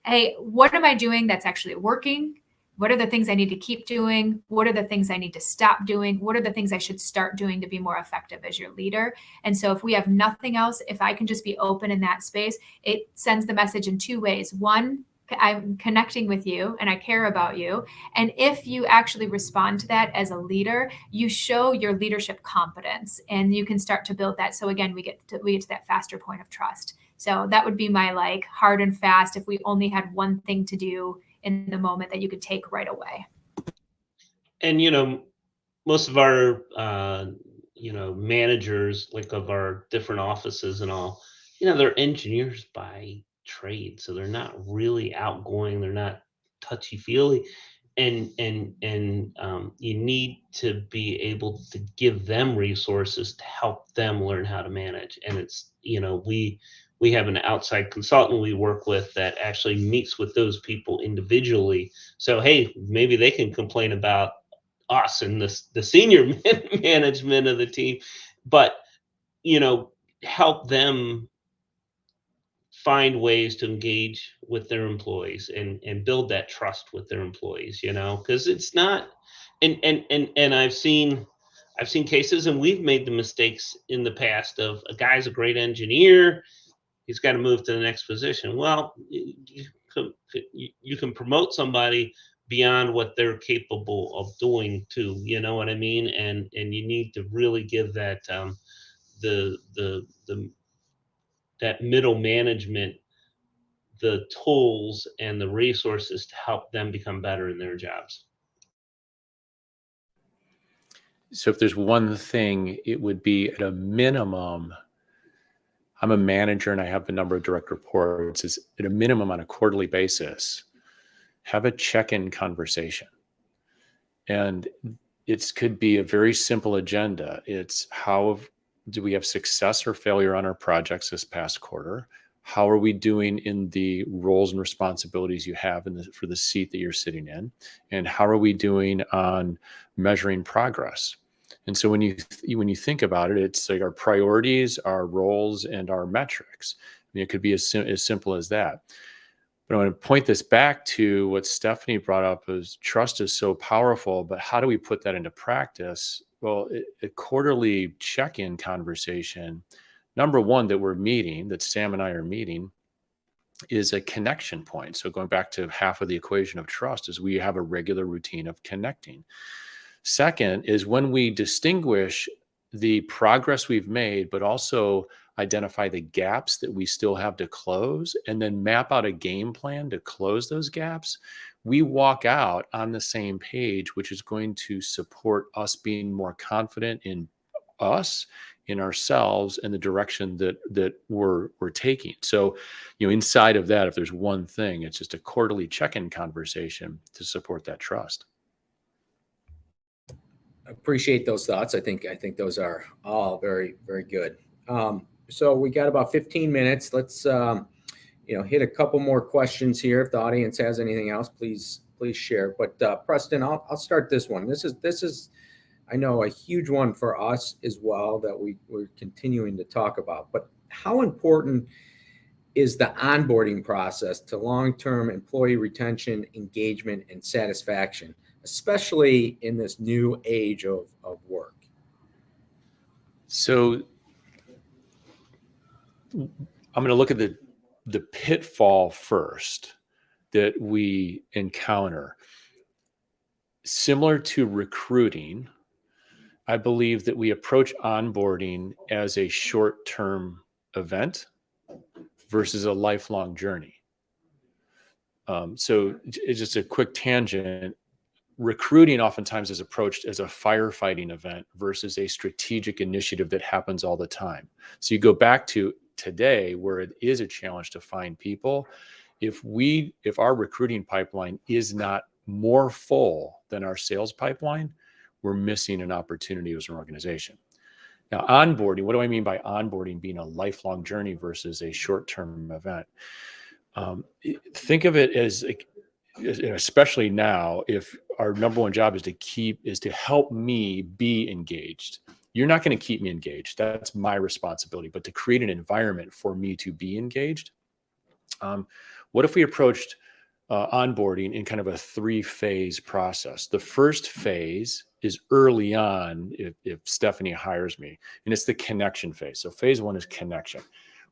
hey, what am I doing that's actually working? What are the things I need to keep doing? What are the things I need to stop doing? What are the things I should start doing to be more effective as your leader? And so if we have nothing else, if I can just be open in that space, it sends the message in two ways. One, I'm connecting with you and I care about you. And if you actually respond to that as a leader, you show your leadership competence and you can start to build that. So again, we get to that faster point of trust. So that would be my hard and fast if we only had one thing to do in the moment that you could take right away. And, most of our, managers, of our different offices and all, they're engineers by trade. So they're not really outgoing. They're not touchy-feely. And you need to be able to give them resources to help them learn how to manage. And it's, we have an outside consultant we work with that actually meets with those people individually. So, hey, maybe they can complain about us and the senior management of the team, but, help them find ways to engage with their employees and build that trust with their employees, because it's not, and I've seen cases, and we've made the mistakes in the past of a guy's a great engineer, he's got to move to the next position. Well, you can promote somebody beyond what they're capable of doing too, you know what I mean? And you need to really give that that middle management the tools and the resources to help them become better in their jobs. So if there's one thing, it would be at a minimum, I'm a manager and I have a number of direct reports, is at a minimum on a quarterly basis, have a check-in conversation. And it could be a very simple agenda. It's how do we have success or failure on our projects this past quarter? How are we doing in the roles and responsibilities you have for the seat that you're sitting in? And how are we doing on measuring progress? And so when you think about it, it's like our priorities, our roles, and our metrics. I mean, it could be as simple as that. But I want to point this back to what Stephanie brought up, is trust is so powerful, but how do we put that into practice? Well, a quarterly check-in conversation, number one, that Sam and I are meeting, is a connection point. So going back to half of the equation of trust is we have a regular routine of connecting. Second is when we distinguish the progress we've made, but also identify the gaps that we still have to close, and then map out a game plan to close those gaps, we walk out on the same page, which is going to support us being more confident in us, in ourselves, and the direction that we're taking. So, inside of that, if there's one thing, it's just a quarterly check-in conversation to support that trust. Appreciate those thoughts. I think those are all very, very good. So we got about 15 minutes. Let's hit a couple more questions here. If the audience has anything else, please share. But Preston, I'll start this one. This is I know a huge one for us as well that we're continuing to talk about. But how important is the onboarding process to long-term employee retention, engagement, and satisfaction, especially in this new age of work? So I'm going to look at the pitfall first that we encounter. Similar to recruiting, I believe that we approach onboarding as a short-term event versus a lifelong journey. So it's just a quick tangent. Recruiting oftentimes is approached as a firefighting event versus a strategic initiative that happens all the time. So you go back to today where it is a challenge to find people. If our recruiting pipeline is not more full than our sales pipeline, we're missing an opportunity as an organization. Now, onboarding, what do I mean by onboarding being a lifelong journey versus a short-term event? Think of it as, especially now, if our number one job is to help me be engaged. You're not going to keep me engaged. That's my responsibility, but to create an environment for me to be engaged. What if we approached onboarding in kind of a 3-phase process? The first phase is early on if Stephanie hires me, and it's the connection phase. So phase 1 is connection.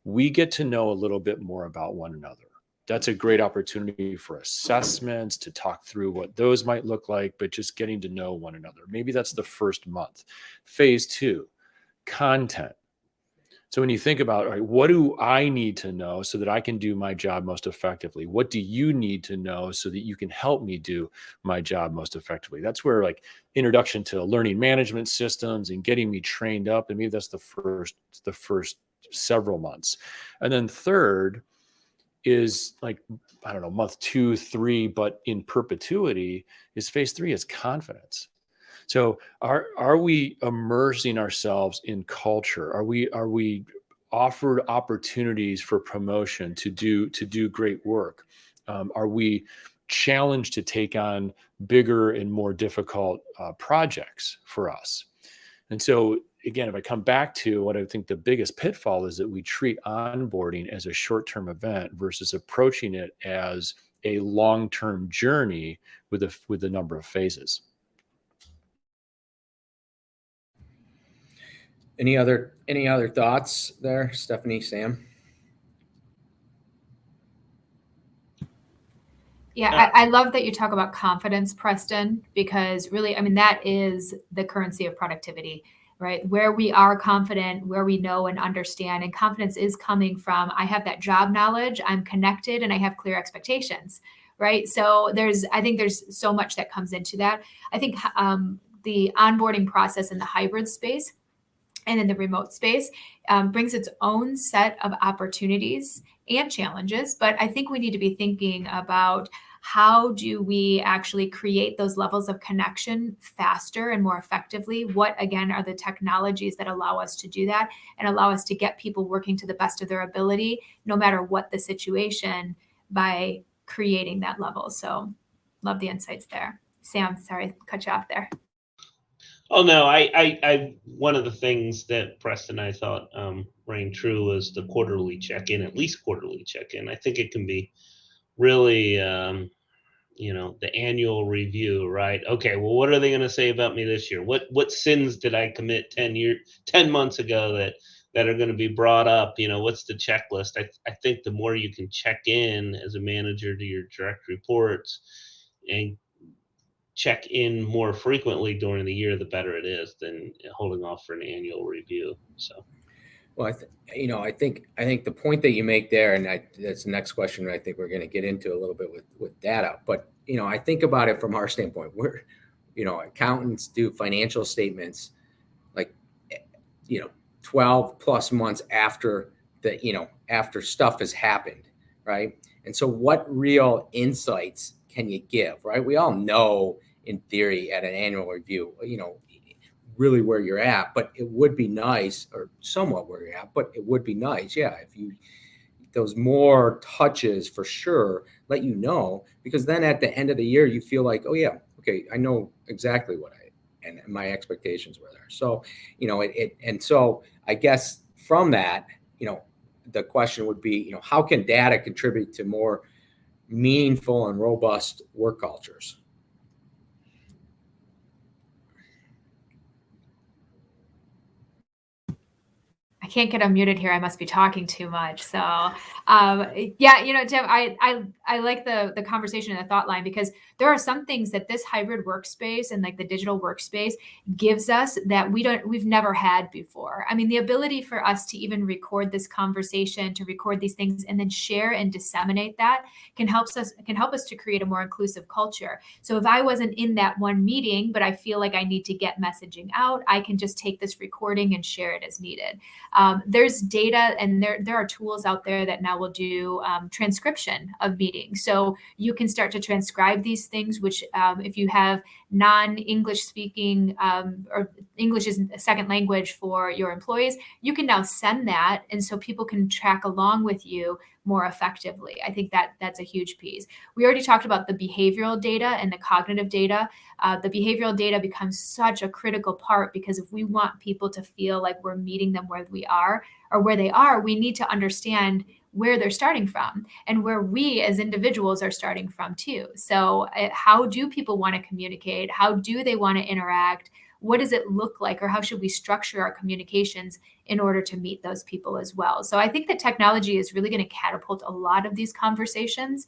We get to know a little bit more about one another. That's a great opportunity for assessments, to talk through what those might look like, but just getting to know one another. Maybe that's the first month. Phase 2, content. So when you think about, all right, what do I need to know so that I can do my job most effectively? What do you need to know so that you can help me do my job most effectively? That's where, like, introduction to learning management systems and getting me trained up. And maybe that's the first several months. And then third is, like, I don't know, month 2, 3, but in perpetuity is phase 3 is confidence. So are we immersing ourselves in culture? Are we offered opportunities for promotion to do great work? Are we challenged to take on bigger and more difficult projects for us? And so again, if I come back to what I think the biggest pitfall is, that we treat onboarding as a short-term event versus approaching it as a long-term journey with a number of phases. Any other thoughts there, Stephanie, Sam? Yeah, I love that you talk about confidence, Preston, because really, I mean, that is the currency of productivity, right? Where we are confident, where we know and understand, and confidence is coming from, I have that job knowledge, I'm connected, and I have clear expectations, right? So I think there's so much that comes into that. I think the onboarding process in the hybrid space and in the remote space brings its own set of opportunities and challenges. But I think we need to be thinking about how do we actually create those levels of connection faster and more effectively? What, again, are the technologies that allow us to do that and allow us to get people working to the best of their ability, no matter what the situation, by creating that level? So love the insights there. Sam, sorry, cut you off there. Oh no, I one of the things that Preston I thought rang true was the quarterly check-in, at least quarterly check-in. I think it can be really, the annual review, right? Okay, well, what are they going to say about me this year? What sins did I commit 10 months ago that are going to be brought up? What's the checklist? I think the more you can check in as a manager to your direct reports and check in more frequently during the year, the better it is than holding off for an annual review. So, well, I think the point that you make there, and that's the next question that I think we're going to get into a little bit with data. But I think about it from our standpoint. We're, accountants do financial statements like 12 plus months after after stuff has happened, right? And so, what real insights can you give, right? We all know in theory at an annual review, really where you're at, but it would be nice, or somewhat where you're at, but it would be nice, yeah, if those more touches for sure let you know, because then at the end of the year you feel like, oh yeah, okay, I know exactly and my expectations were there. So and so I guess from that, the question would be, how can data contribute to more meaningful and robust work cultures? I can't get unmuted here. I must be talking too much. So, yeah, Tim, I like the conversation and the thought line, because there are some things that this hybrid workspace and like the digital workspace gives us that we've never had before. I mean, the ability for us to even record this conversation, to record these things, and then share and disseminate that can help us to create a more inclusive culture. So if I wasn't in that one meeting, but I feel like I need to get messaging out, I can just take this recording and share it as needed. There's data, and there are tools out there that now will do transcription of meetings. So you can start to transcribe these things, which if you have non-English speaking or English is a second language for your employees, you can now send that. And so people can track along with you more effectively. I think that's a huge piece. We already talked about the behavioral data and the cognitive data. The behavioral data becomes such a critical part, because if we want people to feel like we're meeting them where we are or where they are, we need to understand where they're starting from and where we as individuals are starting from too. So how do people want to communicate? How do they want to interact? What does it look like, or how should we structure our communications in order to meet those people as well? So I think that technology is really going to catapult a lot of these conversations.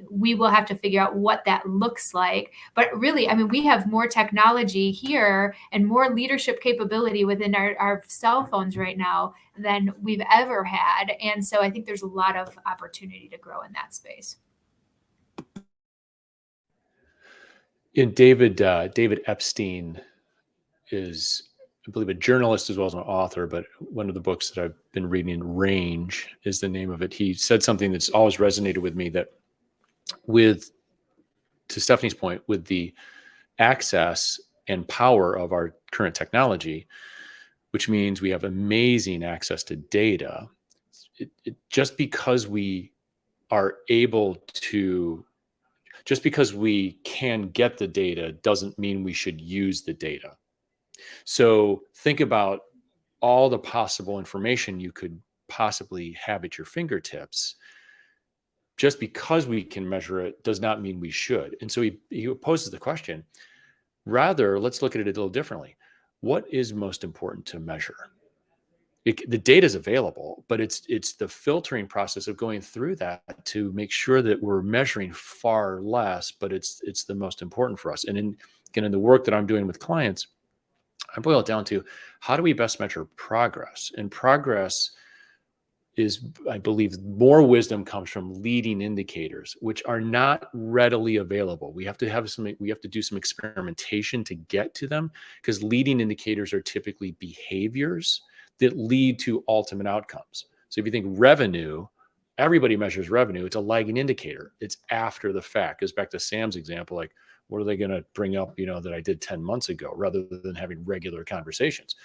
We will have to figure out what that looks like. But really, I mean, we have more technology here and more leadership capability within our cell phones right now than we've ever had. And so I think there's a lot of opportunity to grow in that space. And David Epstein is, I believe, a journalist as well as an author, but one of the books that I've been reading, Range is the name of it. He said something that's always resonated with me, that to Stephanie's point, with the access and power of our current technology, which means we have amazing access to data, just because we can get the data doesn't mean we should use the data. So think about all the possible information you could possibly have at your fingertips. Just because we can measure it does not mean we should. And so he poses the question, rather, let's look at it a little differently. What is most important to measure? The data is available, but it's the filtering process of going through that to make sure that we're measuring far less, but it's the most important for us. And in the work that I'm doing with clients, I boil it down to, how do we best measure progress? And progress is, I believe, more wisdom comes from leading indicators, which are not readily available. We have to do some experimentation to get to them, because leading indicators are typically behaviors that lead to ultimate outcomes. So if you think revenue, everybody measures revenue. It's a lagging indicator. It's after the fact. Goes back to Sam's example, like, what are they going to bring up, that I did 10 months ago, rather than having regular conversations?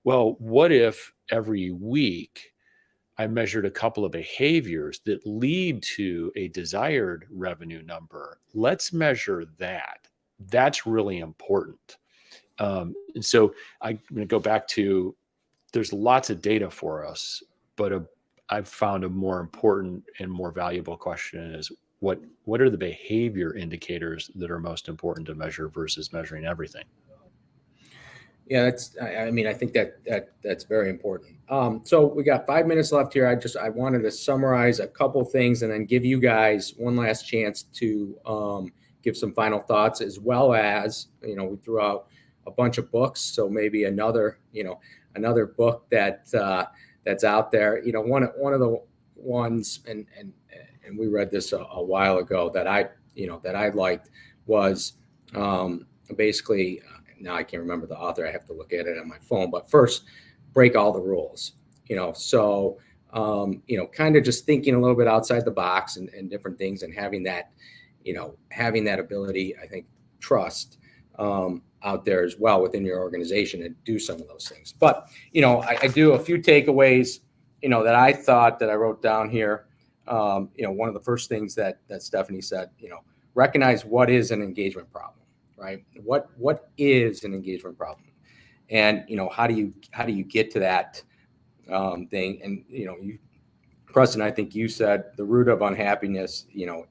Well, what if every week I measured a couple of behaviors that lead to a desired revenue number? Let's measure that. That's really important. And so I'm going to go back to, there's lots of data for us, but I've found a more important and more valuable question is, what are the behavior indicators that are most important to measure versus measuring everything? Yeah, I think that's very important. So we got 5 minutes left here. I wanted to summarize a couple things and then give you guys one last chance to give some final thoughts, as well as, we threw out a bunch of books. So maybe another book that's out there. One of the ones, and we read this a while ago, that I liked was basically, now I can't remember the author. I have to look at it on my phone. But first, break all the rules. So kind of just thinking a little bit outside the box and different things, and having that ability, I think, trust out there as well within your organization to do some of those things. But I do a few takeaways that I thought that I wrote down here. One of the first things that Stephanie said, recognize what is an engagement problem. Right? What is an engagement problem, and how do you get to that thing? And Preston, I think you said the root of unhappiness,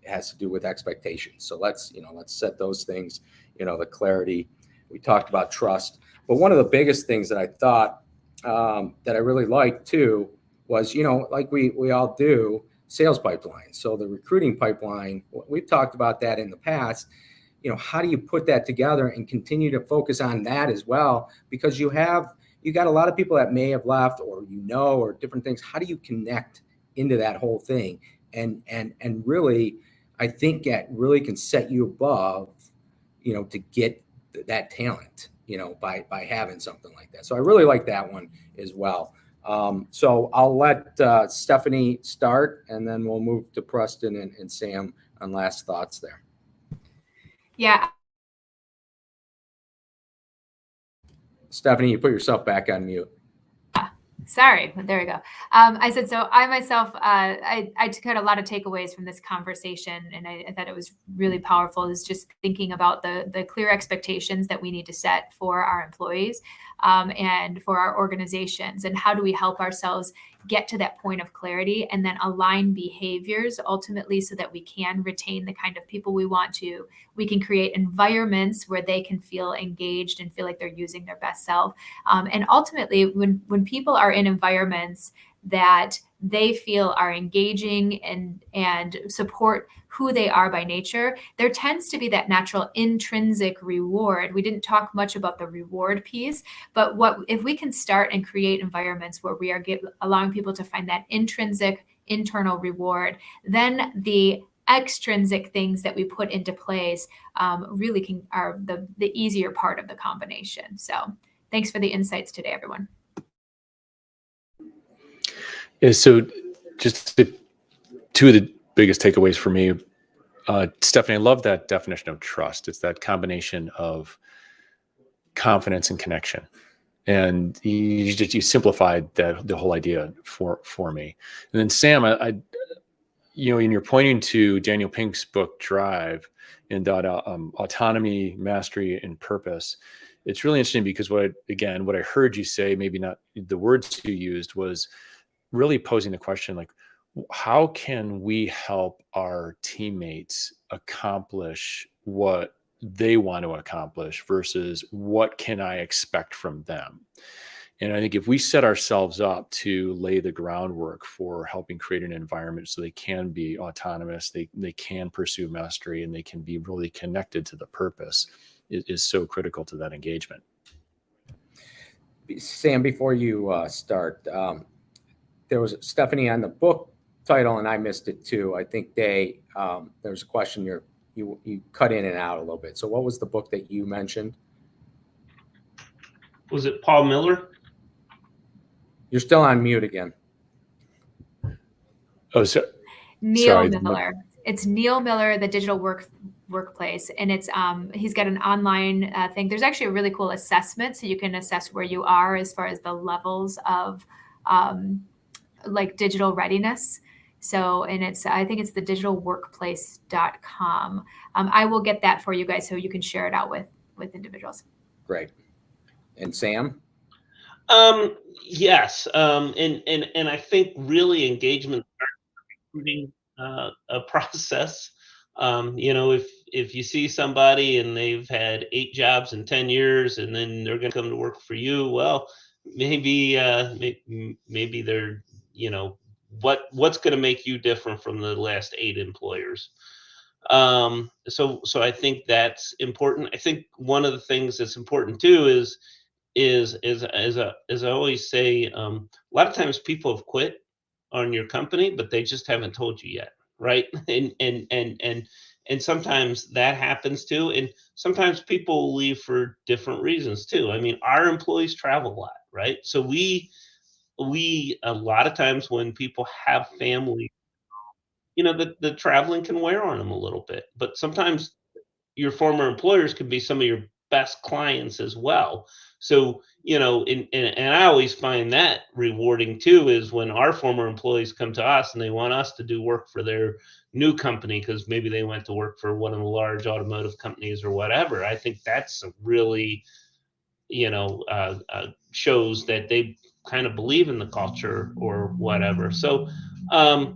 has to do with expectations. So let's set those things. The clarity. We talked about trust, but one of the biggest things that I thought that I really liked too was, like we all do, sales pipeline. So the recruiting pipeline, we've talked about that in the past. How do you put that together and continue to focus on that as well? Because you got a lot of people that may have left, or or different things. How do you connect into that whole thing? And really, I think that really can set you above, to get that talent, by having something like that. So I really like that one as well. So I'll let Stephanie start, and then we'll move to Preston and Sam on last thoughts there. Yeah. Stephanie, you put yourself back on mute. Sorry, there we go. I said, so I myself, I took out a lot of takeaways from this conversation, and I thought it was really powerful. Is just thinking about the clear expectations that we need to set for our employees and for our organizations, and how do we help ourselves get to that point of clarity, and then align behaviors ultimately so that we can retain the kind of people we want to. We can create environments where they can feel engaged and feel like they're using their best self. And ultimately, when people are in environments that they feel are engaging and support who they are by nature, there tends to be that natural intrinsic reward. We didn't talk much about the reward piece, but if we can start and create environments where we are allowing people to find that intrinsic internal reward, then the extrinsic things that we put into place really are the easier part of the combination. So thanks for the insights today, everyone. Yeah, so just two of the biggest takeaways for me, Stephanie, I love that definition of trust. It's that combination of confidence and connection. And you simplified the whole idea for me. And then Sam, and you're pointing to Daniel Pink's book, Drive, and that autonomy, mastery, and purpose. It's really interesting because what I heard you say, maybe not the words you used, was really posing the question, like, how can we help our teammates accomplish what they want to accomplish versus what can I expect from them? And I think if we set ourselves up to lay the groundwork for helping create an environment so they can be autonomous, they can pursue mastery, and they can be really connected to the purpose, is so critical to that engagement. Sam, before you start, there was Stephanie on the book title, and I missed it too. I think there's a question you cut in and out a little bit. So what was the book that you mentioned? Was it Paul Miller? You're still on mute again. Oh, so, Neil sorry. Miller. It's Neil Miller, the digital workplace, and it's he's got an online thing. There's actually a really cool assessment, so you can assess where you are as far as the levels of like digital readiness. So, and I think it's the digitalworkplace.com. I will get that for you guys so you can share it out with individuals. Great. And Sam? Yes. And I think really engagement recruiting a process. If you see somebody and they've had 8 jobs in 10 years and then they're going to come to work for you, well, maybe maybe they're, what's going to make you different from the last 8 employers. So I think that's important. I think one of the things that's important too is as I always say, a lot of times people have quit on your company, but they just haven't told you yet, right? And sometimes that happens too. And sometimes people leave for different reasons too. I mean, our employees travel a lot, right? So we a lot of times when people have family, the traveling can wear on them a little bit. But sometimes your former employers could be some of your best clients as well. So, and I always find that rewarding too, is when our former employees come to us and they want us to do work for their new company because maybe they went to work for one of the large automotive companies or whatever. I think that's a really, shows that they kind of believe in the culture or whatever. So, I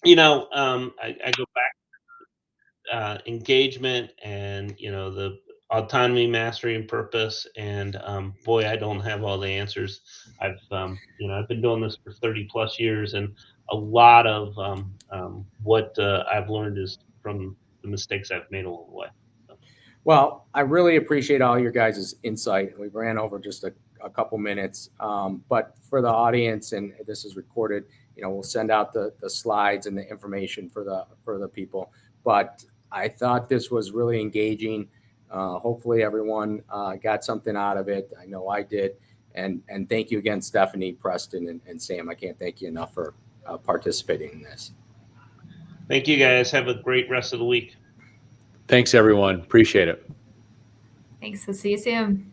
go back engagement and the autonomy, mastery, and purpose. And boy, I don't have all the answers. I've been doing this for 30 plus years, and a lot of what I've learned is from the mistakes I've made along the way. Well, I really appreciate all your guys' insight. We ran over just a couple minutes, but for the audience, and this is recorded, we'll send out the slides and the information for the people. But I thought this was really engaging. Hopefully everyone got something out of it. I know I did. And thank you again, Stephanie, Preston, and Sam. I can't thank you enough for participating in this. Thank you, guys. Have a great rest of the week. Thanks, everyone. Appreciate it. Thanks. We'll see you soon.